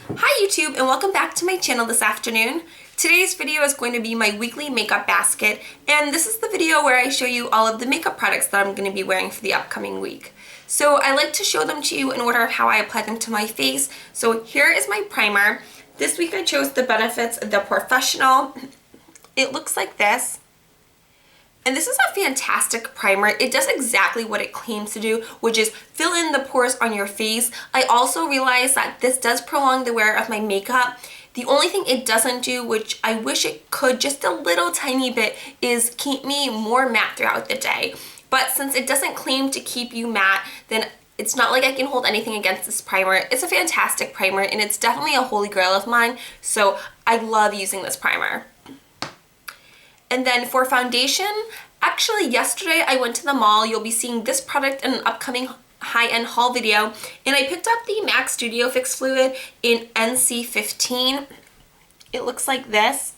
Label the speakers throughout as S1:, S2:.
S1: Hi YouTube and welcome back to my channel this afternoon. Today's video is going to be my weekly makeup basket, and this is the video where I show you all of the makeup products that I'm going to be wearing for the upcoming week. So I like to show them to you in order of how I apply them to my face. So here is my primer. This week I chose the Benefits The Professional. It looks like this. And this is a fantastic primer. It does exactly what it claims to do, which is fill in the pores on your face. I also realized that this does prolong the wear of my makeup. The only thing it doesn't do, which I wish it could just a little tiny bit, is keep me more matte throughout the day. But since it doesn't claim to keep you matte, then it's not like I can hold anything against this primer. It's a fantastic primer and it's definitely a holy grail of mine, so I love using this primer. And then for foundation, actually yesterday I went to the mall. You'll be seeing this product in an upcoming high-end haul video, and I picked up the MAC Studio Fix Fluid in NC15. It looks like this.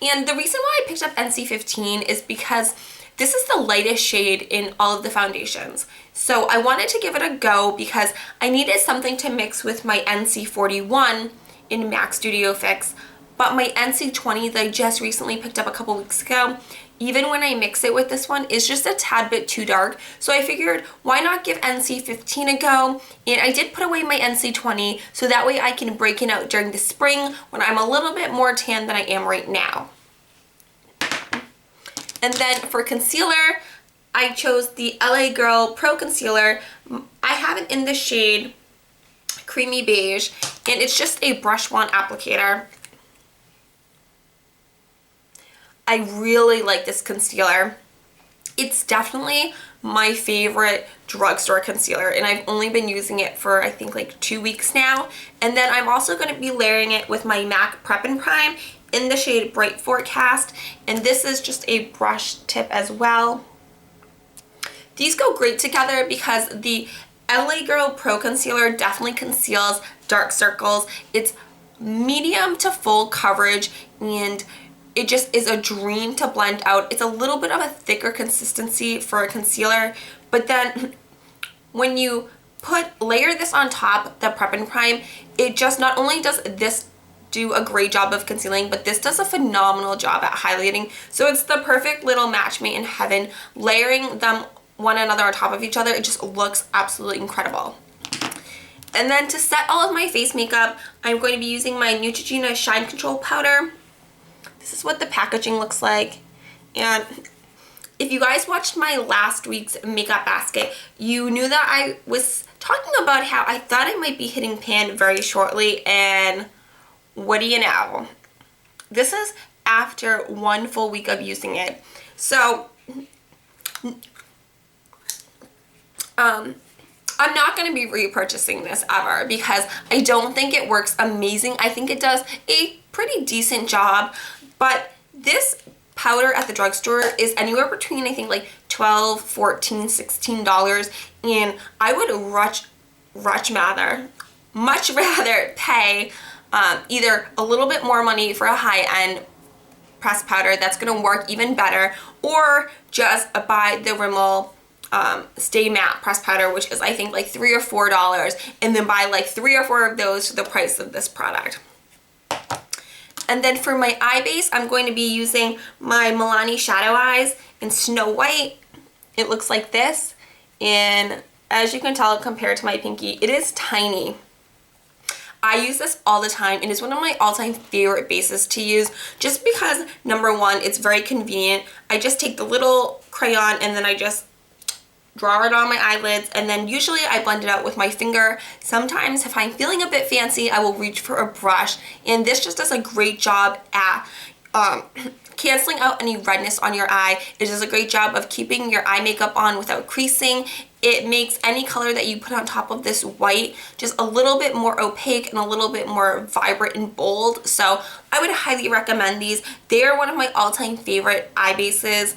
S1: And the reason why I picked up NC15 is because this is the lightest shade in all of the foundations. So I wanted to give it a go because I needed something to mix with my NC41 in MAC Studio Fix. But my NC20 that I just recently picked up a couple weeks ago, even when I mix it with this one, is just a tad bit too dark. So I figured, why not give NC15 a go? And I did put away my NC20 so that way I can break it out during the spring when I'm a little bit more tan than I am right now. And then for concealer, I chose the LA Girl Pro Concealer. I have it in the shade Creamy Beige, and it's just a brush wand applicator. I really like this concealer. It's definitely my favorite drugstore concealer, and I've only been using it for I think like 2 weeks now. And then I'm also going to be layering it with my MAC Prep and Prime in the shade Bright Forecast, and this is just a brush tip as well. These go great together because the LA Girl Pro Concealer definitely conceals dark circles. It's medium to full coverage, and it just is a dream to blend out. It's a little bit of a thicker consistency for a concealer, but then when you layer this on top, the Prep and Prime, it just not only does this do a great job of concealing, but this does a phenomenal job at highlighting. So it's the perfect little match made in heaven. Layering them one another on top of each other, it just looks absolutely incredible. And then to set all of my face makeup, I'm going to be using my Neutrogena Shine Control Powder. This is what the packaging looks like. And if you guys watched my last week's makeup basket, you knew that I was talking about how I thought I might be hitting pan very shortly, and what do you know? This is after 1 full week of using it. So I'm not going to be repurchasing this ever because I don't think it works amazing. I think it does a pretty decent job, but this powder at the drugstore is anywhere between I think like $12, $14, $16, and I would much rather pay either a little bit more money for a high-end pressed powder that's going to work even better, or just buy the Rimmel Stay Matte pressed powder, which is I think like $3 or $4, and then buy like 3 or 4 of those for the price of this product. And then for my eye base, I'm going to be using my Milani Shadow Eyes in Snow White. It looks like this, and as you can tell compared to my pinky, it is tiny. I use this all the time, and it's one of my all-time favorite bases to use just because, number one, it's very convenient. I just take the little crayon and then I just draw it on my eyelids, and then usually I blend it out with my finger. Sometimes if I'm feeling a bit fancy, I will reach for a brush, and this just does a great job at canceling out any redness on your eye. It does a great job of keeping your eye makeup on without creasing. It makes any color that you put on top of this white just a little bit more opaque and a little bit more vibrant and bold. So I would highly recommend these. They are one of my all-time favorite eye bases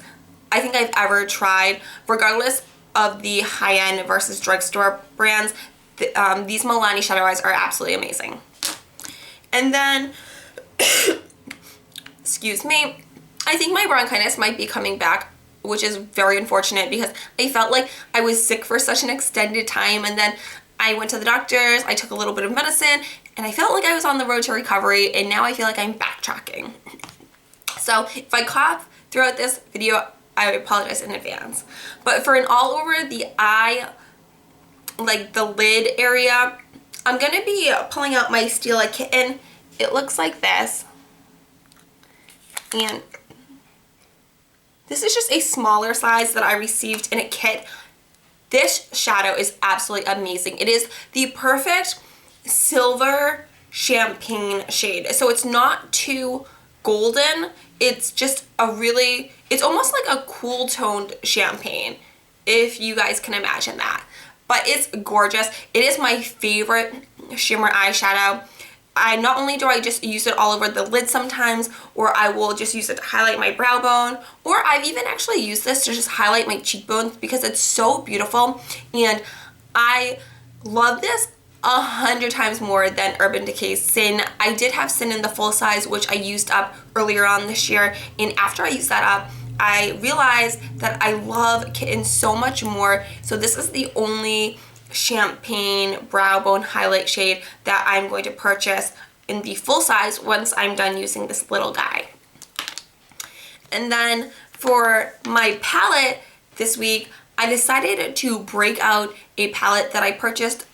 S1: I think I've ever tried, regardless of the high-end versus drugstore brands. These Milani Shadow Eyes are absolutely amazing. And then, excuse me, I think my bronchitis might be coming back. which is very unfortunate because I felt like I was sick for such an extended time, and then I went to the doctors, I took a little bit of medicine, and I felt like I was on the road to recovery, and now I feel like I'm backtracking. So if I cough throughout this video, I apologize in advance. But for an all over the eye, like the lid area, I'm gonna be pulling out my Stila Kitten. It looks like this. And this is just a smaller size that I received in a kit. This shadow is absolutely amazing. It is the perfect silver champagne shade. So it's not too golden. It's just a really, it's almost like a cool toned champagne, if you guys can imagine that. But it's gorgeous. It is my favorite shimmer eyeshadow. Not only do I just use it all over the lid sometimes, or I will just use it to highlight my brow bone, or I've even actually used this to just highlight my cheekbones because it's so beautiful. And I love this 100 times more than Urban Decay's Sin. I did have Sin in the full size, which I used up earlier on this year, and after I used that up, I realized that I love Kitten so much more. So this is the only champagne brow bone highlight shade that I'm going to purchase in the full size once I'm done using this little guy. And then for my palette this week, I decided to break out a palette that I purchased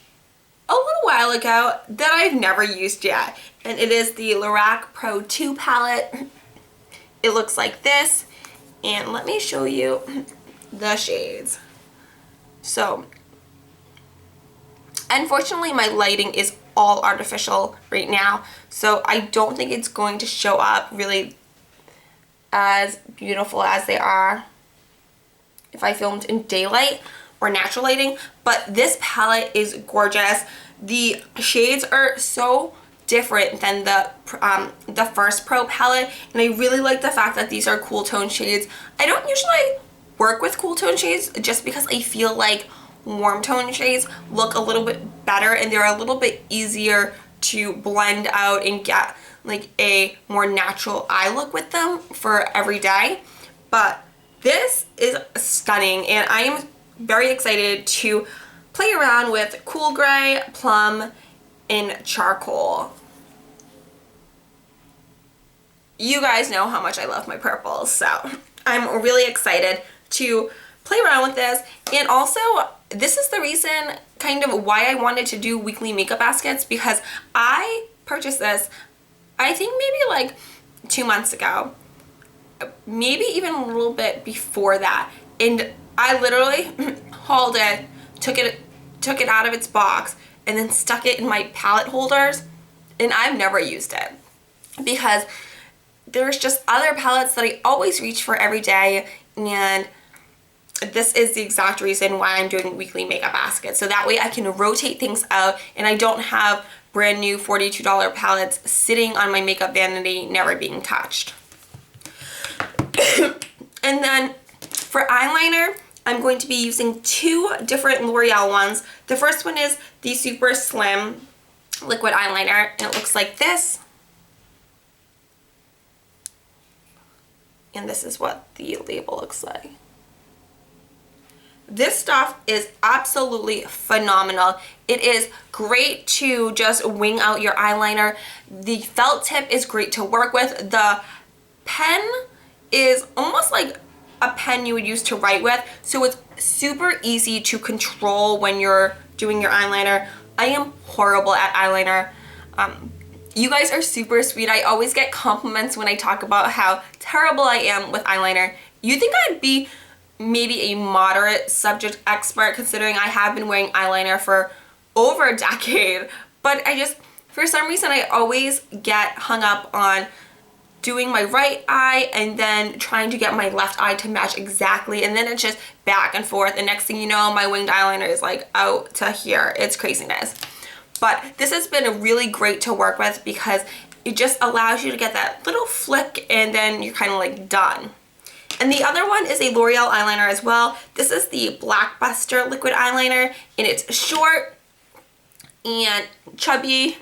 S1: a little while ago that I've never used yet. And it is the Lorac Pro 2 palette. It looks like this. And let me show you the shades. So, unfortunately, my lighting is all artificial right now, so I don't think it's going to show up really as beautiful as they are if I filmed in daylight or natural lighting. But this palette is gorgeous. The shades are so different than the first Pro palette, and I really like the fact that these are cool tone shades. I don't usually work with cool tone shades just because I feel like warm tone shades look a little bit better and they're a little bit easier to blend out and get like a more natural eye look with them for every day. But this is stunning, and I am very excited to play around with Cool Gray, Plum, and Charcoal. You guys know how much I love my purples, so I'm really excited to play around with this. And also, this is the reason kind of why I wanted to do weekly makeup baskets, because I purchased this, I think maybe like 2 months ago, maybe even a little bit before that, and I literally hauled it, took it out of its box, and then stuck it in my palette holders, and I've never used it because there's just other palettes that I always reach for every day, and this is the exact reason why I'm doing weekly makeup baskets. So that way I can rotate things out and I don't have brand new $42 palettes sitting on my makeup vanity never being touched. And then for eyeliner, I'm going to be using 2 different L'Oreal ones. The first one is the Super Slim liquid eyeliner, and it looks like this. And this is what the label looks like. This stuff is absolutely phenomenal. It is great to just wing out your eyeliner. The felt tip is great to work with. The pen is almost like a pen you would use to write with, so it's super easy to control when you're doing your eyeliner. I am horrible at eyeliner. You guys are super sweet. I always get compliments when I talk about how terrible I am with eyeliner. You'd think I'd be maybe a moderate subject expert, considering I have been wearing eyeliner for over a decade, but I just, for some reason, I always get hung up on doing my right eye and then trying to get my left eye to match exactly, and then it's just back and forth, and next thing you know, my winged eyeliner is like out to here. It's craziness. But this has been really great to work with because it just allows you to get that little flick and then you're kind of like done. And the other one is a L'Oreal eyeliner as well. This is the Blackbuster liquid eyeliner, and it's short and chubby,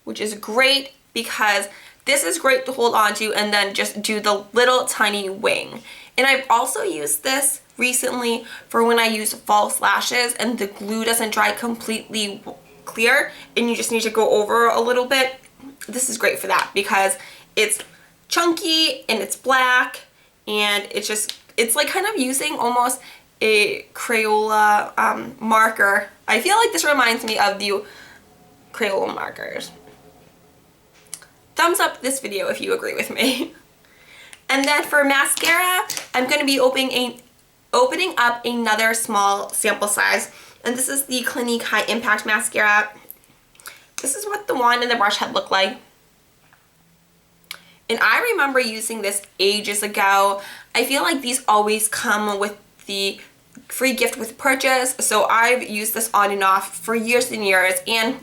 S1: which is great because this is great to hold on to and then just do the little tiny wing. And I've also used this recently for when I use false lashes and the glue doesn't dry completely clear and you just need to go over a little bit. This is great for that because it's chunky and it's black, and it's like kind of using almost a Crayola marker. I feel like this reminds me of the Crayola markers. Thumbs up this video if you agree with me. And then for mascara, I'm going to be opening up another small sample size. And this is the Clinique High Impact Mascara. This is what the wand and the brush head look like. And I remember using this ages ago. I feel like these always come with the free gift with purchase. So I've used this on and off for years and years. And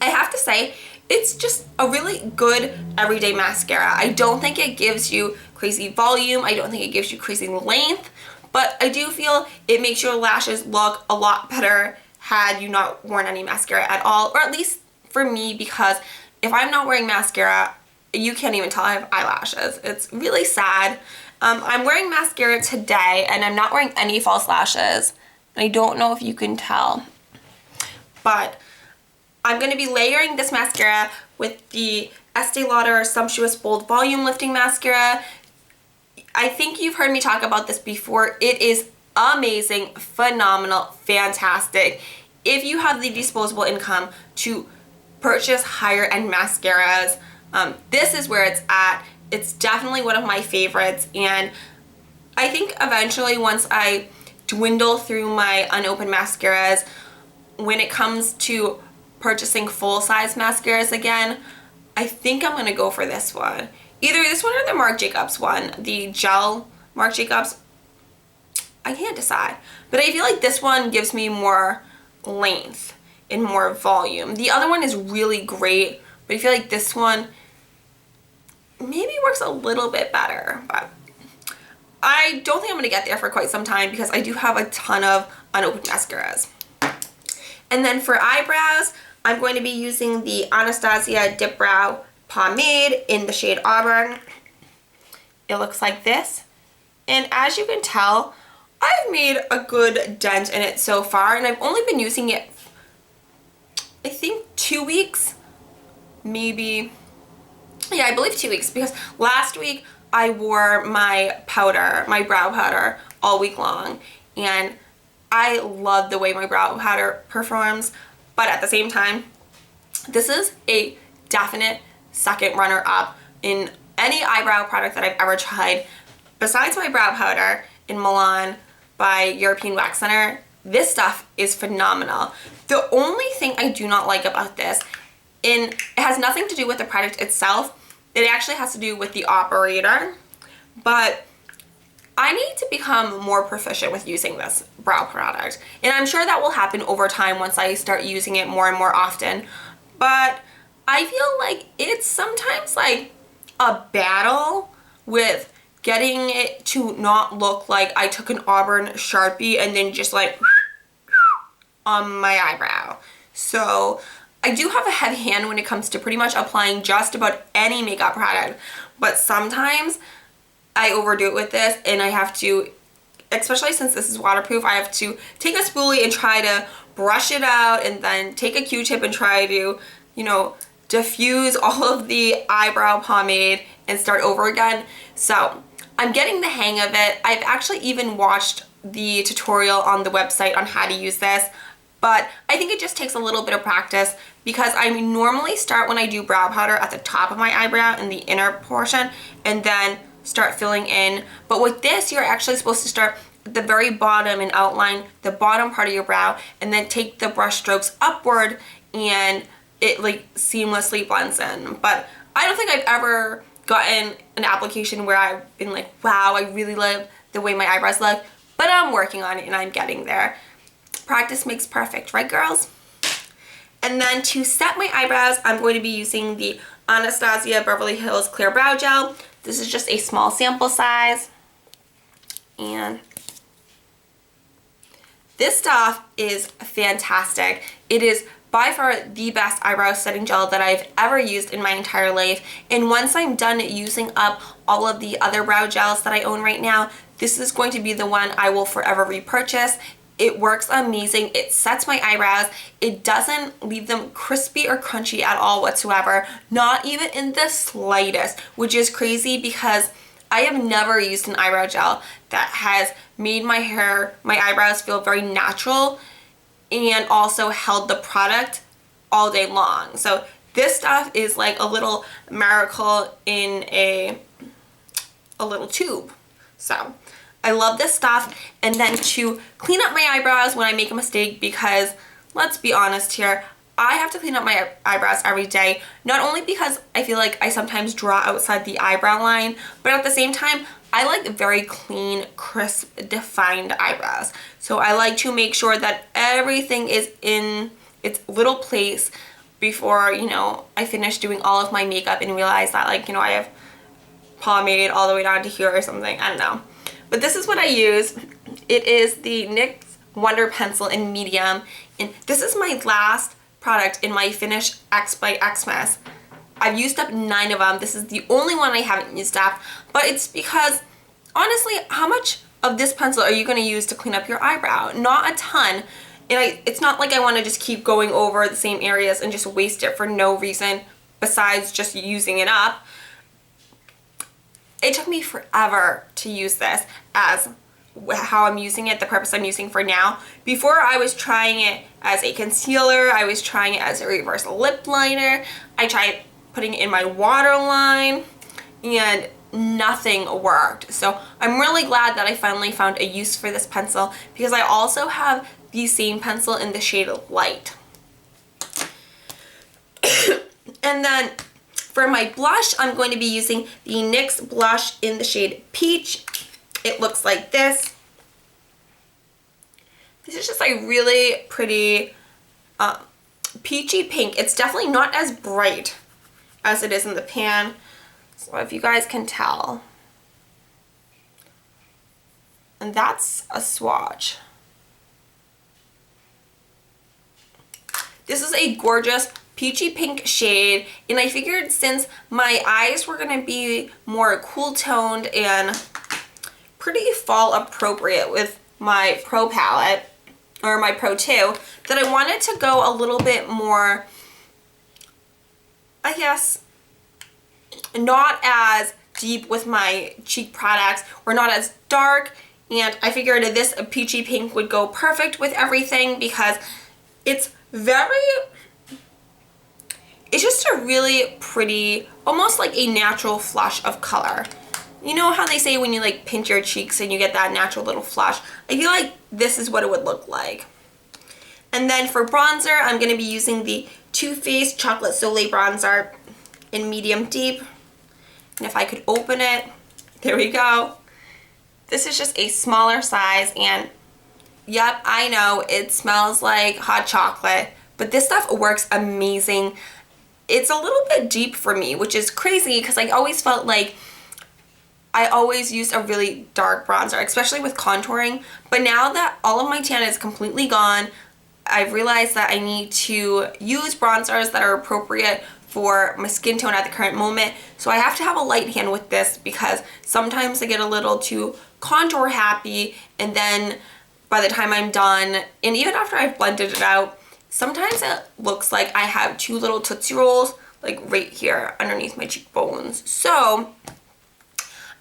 S1: I have to say, it's just a really good everyday mascara. I don't think it gives you crazy volume. I don't think it gives you crazy length. But I do feel it makes your lashes look a lot better had you not worn any mascara at all. Or at least for me, because if I'm not wearing mascara, you can't even tell I have eyelashes. It's really sad. I'm wearing mascara today and I'm not wearing any false lashes. I don't know if you can tell. But I'm going to be layering this mascara with the Estee Lauder Sumptuous Bold Volume Lifting Mascara. I think you've heard me talk about this before. It is amazing, phenomenal, fantastic. If you have the disposable income to purchase higher end mascaras, this is where it's at. It's definitely one of my favorites, and I think eventually once I dwindle through my unopened mascaras, when it comes to purchasing full-size mascaras again, I think I'm gonna go for this one. Either this one or the Marc Jacobs one, the gel Marc Jacobs. I can't decide, but I feel like this one gives me more length and more volume. The other one is really great, but I feel like this one maybe works a little bit better, but I don't think I'm gonna get there for quite some time because I do have a ton of unopened mascaras. And then for eyebrows, I'm going to be using the Anastasia Dip Brow Pomade in the shade Auburn. It looks like this. And as you can tell, I've made a good dent in it so far, and I've only been using it, I think 2 weeks, maybe. Yeah, I believe 2 weeks, because last week I wore my powder, my brow powder, all week long, and I love the way my brow powder performs, but at the same time, this is a definite second runner-up in any eyebrow product that I've ever tried. Besides my brow powder in Milan by European Wax Center, this stuff is phenomenal. The only thing I do not like about this, and it has nothing to do with the product itself, it actually has to do with the operator, but I need to become more proficient with using this brow product. And I'm sure that will happen over time once I start using it more and more often. But I feel like it's sometimes like a battle with getting it to not look like I took an Auburn Sharpie and then just like on my eyebrow. So I do have a heavy hand when it comes to pretty much applying just about any makeup product, but sometimes I overdo it with this, and I have to, especially since this is waterproof, I have to take a spoolie and try to brush it out, and then take a Q-tip and try to, you know, diffuse all of the eyebrow pomade and start over again. So I'm getting the hang of it. I've actually even watched the tutorial on the website on how to use this, but I think it just takes a little bit of practice, because I normally start when I do brow powder at the top of my eyebrow in the inner portion and then start filling in. But with this, you're actually supposed to start at the very bottom and outline the bottom part of your brow, and then take the brush strokes upward, and it like seamlessly blends in. But I don't think I've ever gotten an application where I've been like, wow, I really love the way my eyebrows look, but I'm working on it and I'm getting there. Practice makes perfect, right girls? And then to set my eyebrows, I'm going to be using the Anastasia Beverly Hills Clear Brow Gel. This is just a small sample size, and this stuff is fantastic. It is by far the best eyebrow setting gel that I've ever used in my entire life, and once I'm done using up all of the other brow gels that I own right now, this is going to be the one I will forever repurchase. It works amazing. It sets my eyebrows. It doesn't leave them crispy or crunchy at all whatsoever, not even in the slightest, which is crazy because I have never used an eyebrow gel that has made my eyebrows feel very natural and also held the product all day long. So this stuff is like a little miracle in a little tube. So I love this stuff. And then to clean up my eyebrows when I make a mistake, because let's be honest here, I have to clean up my eyebrows every day, not only because I feel like I sometimes draw outside the eyebrow line, but at the same time, I like very clean, crisp, defined eyebrows. So I like to make sure that everything is in its little place before, you know, I finish doing all of my makeup and realize that, like, you know, I have pomade all the way down to here or something. I don't know. But this is what I use. It is the NYX Wonder Pencil in medium. And this is my last product in my Finish X by Xmas. I've used up 9 of them. This is the only one I haven't used up. But it's because, honestly, how much of this pencil are you going to use to clean up your eyebrow? Not a ton. And it's not like I want to just keep going over the same areas and just waste it for no reason besides just using it up. It took me forever to use this as how I'm using it, the purpose I'm using for now. Before, I was trying it as a concealer, I was trying it as a reverse lip liner, I tried putting it in my waterline, and nothing worked. So I'm really glad that I finally found a use for this pencil, because I also have the same pencil in the shade Light. And then for my blush, I'm going to be using the NYX blush in the shade Peach. It looks like this. This is just a really pretty peachy pink. It's definitely not as bright as it is in the pan. So if you guys can tell. And that's a swatch. This is a gorgeous peachy pink shade, and I figured since my eyes were going to be more cool toned and pretty fall appropriate with my Pro palette, or my Pro 2, that I wanted to go a little bit more, I guess, not as deep with my cheek products, or not as dark, and I figured this peachy pink would go perfect with everything because it's it's just a really pretty, almost like a natural flush of color. You know how they say when you like pinch your cheeks and you get that natural little flush? I feel like this is what it would look like. And then for bronzer, I'm going to be using the Too Faced Chocolate Soleil Bronzer in medium deep. And if I could open it, there we go. This is just a smaller size, and yep, I know it smells like hot chocolate, but this stuff works amazing. It's a little bit deep for me, which is crazy because I always felt like I always used a really dark bronzer, especially with contouring. But now that all of my tan is completely gone, I've realized that I need to use bronzers that are appropriate for my skin tone at the current moment. So I have to have a light hand with this because sometimes I get a little too contour happy, and then by the time I'm done, and even after I've blended it out, sometimes it looks like I have 2 little Tootsie Rolls like right here underneath my cheekbones. So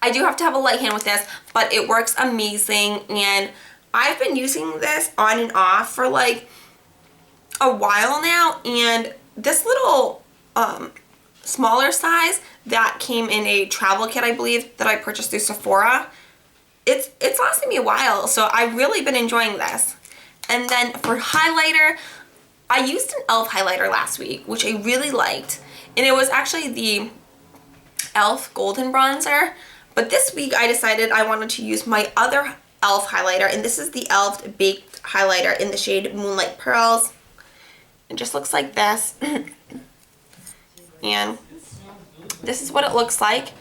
S1: I do have to have a light hand with this, but it works amazing, and I've been using this on and off for like a while now, and this little smaller size that came in a travel kit, I believe, that I purchased through Sephora, it's lasted me a while, so I've really been enjoying this. And then for highlighter, I used an e.l.f. highlighter last week, which I really liked, and it was actually the e.l.f. Golden Bronzer. But this week I decided I wanted to use my other e.l.f. highlighter, and this is the e.l.f. Baked Highlighter in the shade Moonlight Pearls. It just looks like this. And this is what it looks like.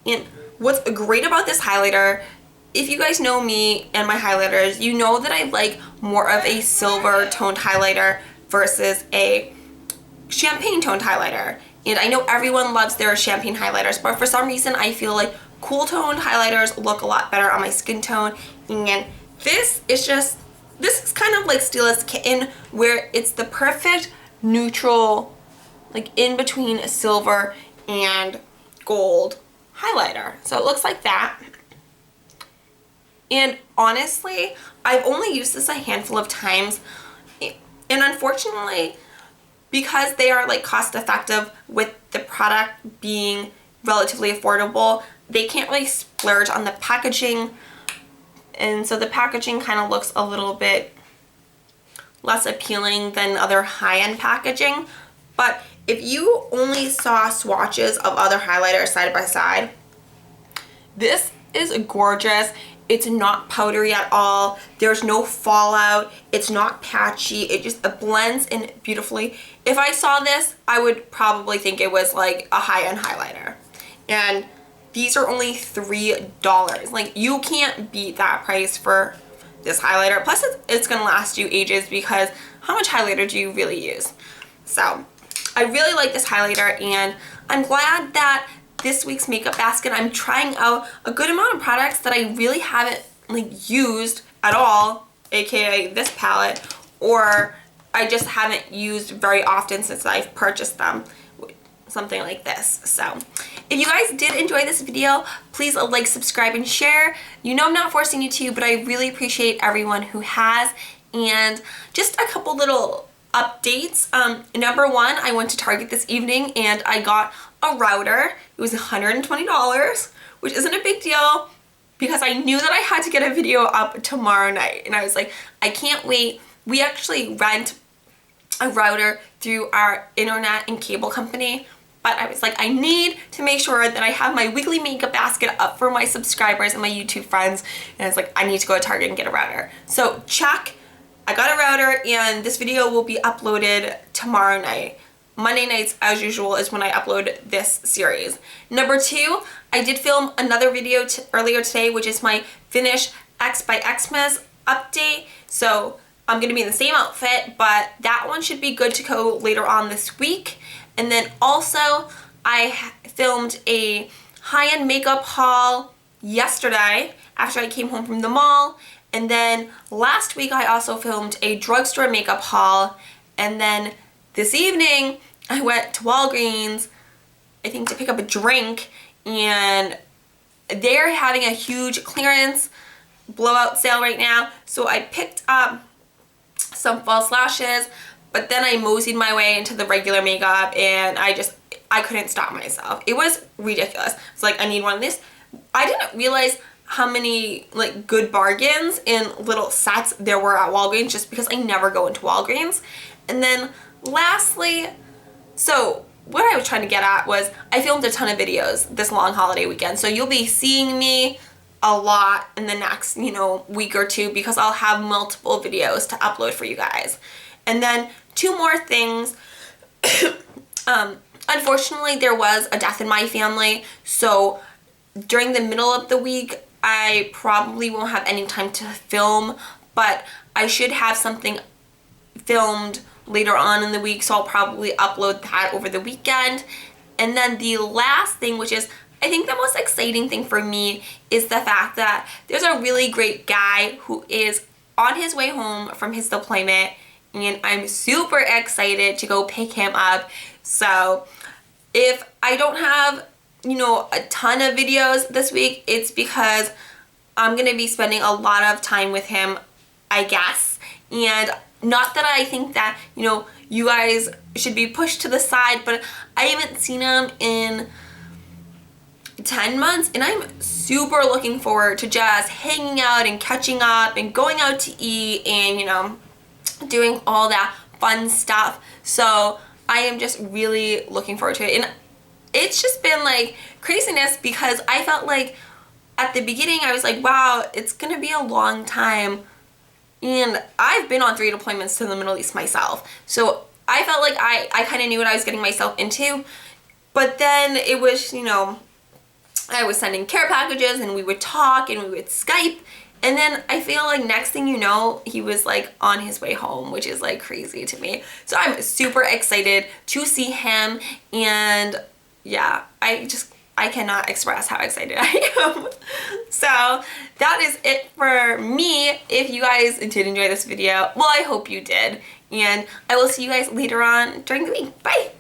S1: And what's great about this highlighter, if you guys know me and my highlighters, you know that I like more of a silver toned highlighter versus a champagne toned highlighter. And I know everyone loves their champagne highlighters, but for some reason I feel like cool toned highlighters look a lot better on my skin tone, and this is kind of like Stylist Kitten, where it's the perfect neutral, like in between silver and gold highlighter. So it looks like that. And honestly, I've only used this a handful of times, and unfortunately, because they are like cost effective with the product being relatively affordable, they can't really splurge on the packaging, and so the packaging kind of looks a little bit less appealing than other high-end packaging. But if you only saw swatches of other highlighters side by side, this is gorgeous. It's not powdery at all. There's no fallout. It's not patchy. It blends in beautifully. If I saw this, I would probably think it was like a high-end highlighter. And these are only $3. Like, you can't beat that price for this highlighter. Plus, it's gonna last you ages, because how much highlighter do you really use? So, I really like this highlighter, and I'm glad that this week's makeup basket, I'm trying out a good amount of products that I really haven't like used at all, aka this palette, or I just haven't used very often since I've purchased them, something like this. So if you guys did enjoy this video, please like, subscribe, and share. You know I'm not forcing you to, but I really appreciate everyone who has. And just a couple little updates. Number one, I went to Target this evening and I got a router. It was $120, which isn't a big deal, because I knew that I had to get a video up tomorrow night, and I was like, I can't wait. We actually rent a router through our internet and cable company, but I was like, I need to make sure that I have my weekly makeup basket up for my subscribers and my YouTube friends, and I was like, I need to go to Target and get a router. So check, I got a router, and this video will be uploaded tomorrow night. Monday nights, as usual, is when I upload this series. Number two, I did film another video earlier today, which is my Finish X by Xmas update. So I'm gonna be in the same outfit, but that one should be good to go later on this week. And then also, I filmed a high-end makeup haul yesterday after I came home from the mall. And then last week, I also filmed a drugstore makeup haul. And then this evening, I went to Walgreens, I think to pick up a drink, and they're having a huge clearance blowout sale right now. So I picked up some false lashes, but then I moseyed my way into the regular makeup, and I couldn't stop myself. It was ridiculous. It's like, I need one of these. I didn't realize how many like good bargains in little sets there were at Walgreens, just because I never go into Walgreens. And then lastly, so what I was trying to get at was, I filmed a ton of videos this long holiday weekend, so you'll be seeing me a lot in the next, week or two, because I'll have multiple videos to upload for you guys. And then two more things. Unfortunately, there was a death in my family, so during the middle of the week, I probably won't have any time to film, but I should have something filmed later on in the week, so I'll probably upload that over the weekend. And then the last thing, which is I think the most exciting thing for me, is the fact that there's a really great guy who is on his way home from his deployment, and I'm super excited to go pick him up. So if I don't have, a ton of videos this week, it's because I'm gonna be spending a lot of time with him, I guess. And not that I think that, you guys should be pushed to the side, but I haven't seen him in 10 months, and I'm super looking forward to just hanging out and catching up and going out to eat and, doing all that fun stuff. So I am just really looking forward to it. And it's just been like craziness, because I felt like at the beginning I was like, wow, it's gonna be a long time. And I've been on 3 deployments to the Middle East myself. So I felt like I kind of knew what I was getting myself into. But then it was, I was sending care packages, and we would talk and we would Skype. And then I feel like next thing you know, he was like on his way home, which is like crazy to me. So I'm super excited to see him. And yeah, I cannot express how excited I am. So that is it for me. If you guys did enjoy this video, well, I hope you did. And I will see you guys later on during the week. Bye!